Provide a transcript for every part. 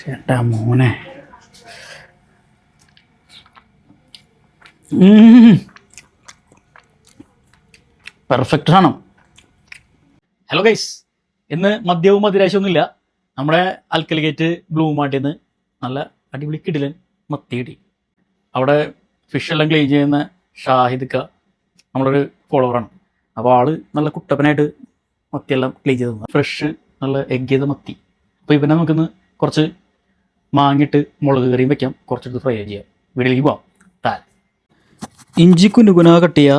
ചേട്ടാ മോനെ പെർഫെക്റ്റ് സാധനം. ഹലോ ഗൈസ്, ഇന്ന് മദ്യവും മദിരാശൊന്നുമില്ല. നമ്മുടെ അൽക്കലിഗേറ്റ് ബ്ലൂ മാർട്ടിൽ നിന്ന് നല്ല അടിപൊളി കിടിലൻ മത്തി കിട്ടി. അവിടെ ഫിഷെല്ലാം ക്ലീൻ ചെയ്യുന്ന ഷാഹിദ്ക്ക നമ്മളൊരു ഫോളോവറാണ്. അപ്പോൾ ആള് നല്ല കുട്ടപ്പനായിട്ട് മത്തിയെല്ലാം ക്ലീൻ ചെയ്ത് തന്നു. ഫ്രഷ് നല്ല എഗ് ചെയ്ത മത്തി. അപ്പോൾ ഇവനെ നമുക്കിന്ന് കുറച്ച് മാങ്ങിയിട്ട് മുളക് കറിയും വെക്കാം, കുറച്ചെടുത്ത് ഫ്രൈ ചെയ്യാം. വീട്ടിലേക്ക് പോവാം. ഇഞ്ചി കുനുകുന കട്ട് ചെയ്യുക,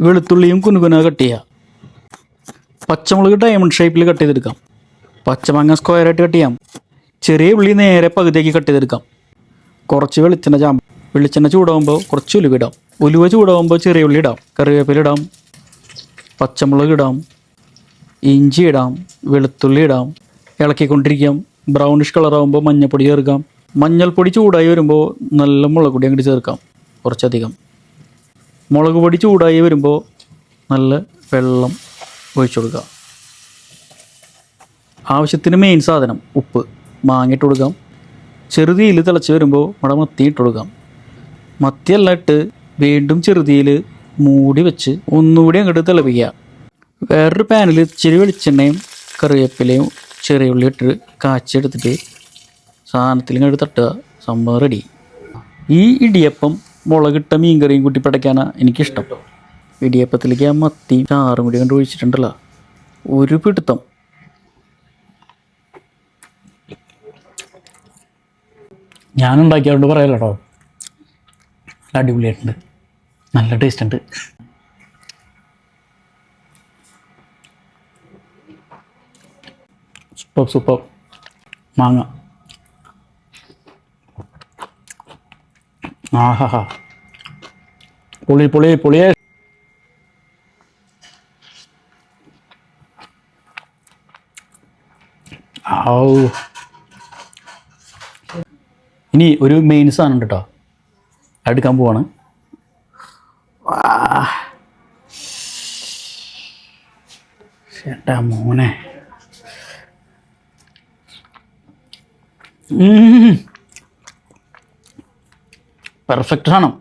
വെളുത്തുള്ളിയും കുനുകുന കട്ട് ചെയ്യുക, പച്ചമുളക് ഡയമണ്ട് ഷേപ്പിൽ കട്ട് ചെയ്തെടുക്കാം, പച്ചമാങ്ങ സ്ക്വയറായിട്ട് കട്ട് ചെയ്യാം, ചെറിയ ഉള്ളി നേരെ പകുതിയാക്കി കട്ട് ചെയ്തെടുക്കാം, കുറച്ച് വെളിച്ചെണ്ണ ചൂടാകുമ്പോൾ കുറച്ച് ഉലുവ ഇടാം, ഉലുവ ചൂടാകുമ്പോൾ ചെറിയ ഉള്ളി ഇടാം, കറിവേപ്പില ഇടാം, പച്ചമുളക് ഇടാം, ഇഞ്ചി ഇടാം, വെളുത്തുള്ളി ഇടാം, ഇളക്കിക്കൊണ്ടിരിക്കാം. ബ്രൗണിഷ് കളറാകുമ്പോൾ മഞ്ഞൾപ്പൊടി ചേർക്കാം. മഞ്ഞൾപ്പൊടി ചൂടായി വരുമ്പോൾ നല്ല മുളക് പൊടി അങ്ങോട്ട് ചേർക്കാം, കുറച്ചധികം. മുളക് പൊടി ചൂടായി വരുമ്പോൾ നല്ല വെള്ളം ഒഴിച്ചു കൊടുക്കുക. ആവശ്യത്തിന് മെയിൻ സാധനം ഉപ്പ്, മാങ്ങിയിട്ട് കൊടുക്കാം. ചെറുതീയിൽ തിളച്ച് വരുമ്പോൾ നമ്മുടെ മത്തി ഇട്ട് കൊടുക്കാം. മത്തിയെല്ലാം ഇട്ട് വീണ്ടും ചെറുതീയിൽ മൂടി വെച്ച് ഒന്നുകൂടി അങ്ങോട്ട് തിളപ്പിക്കുക. വേറൊരു പാനിൽ ഇച്ചിരി വെളിച്ചെണ്ണയും കറിവേപ്പിലയും ചെറിയ ഉള്ളി ഇട്ട് കാച്ചെടുത്തിട്ട് സാധനത്തിൽ ഇങ്ങോട്ട് തട്ടുക. സംഭവം റെഡി. ഈ ഇടിയപ്പം മുളകിട്ട മീൻകറിയും കൂട്ടി പടയ്ക്കാനാണ് എനിക്കിഷ്ടം. ഇടിയപ്പത്തിലേക്ക് ആ മത്തി ചാറും കൂടി കണ്ട് ഒഴിച്ചിട്ടുണ്ടല്ലോ, ഒരു പിടുത്തം. ഞാനുണ്ടാക്കിയതുകൊണ്ട് പറയല്ലോ കേട്ടോ, നല്ല അടിപൊളിയായിട്ടുണ്ട്, നല്ല ടേസ്റ്റ് ഉണ്ട്. Super super. മാങ്ങ ആഹാ, പൊളി പൊളി പൊളിയേ. ഇനി ഒരു മെയിൻ സാധനം ഉണ്ട് കേട്ടോ, എടുക്കാൻ പോവാണ്. ചേട്ടാ മോനെ പെർഫെക്റ്റ് സാധനം.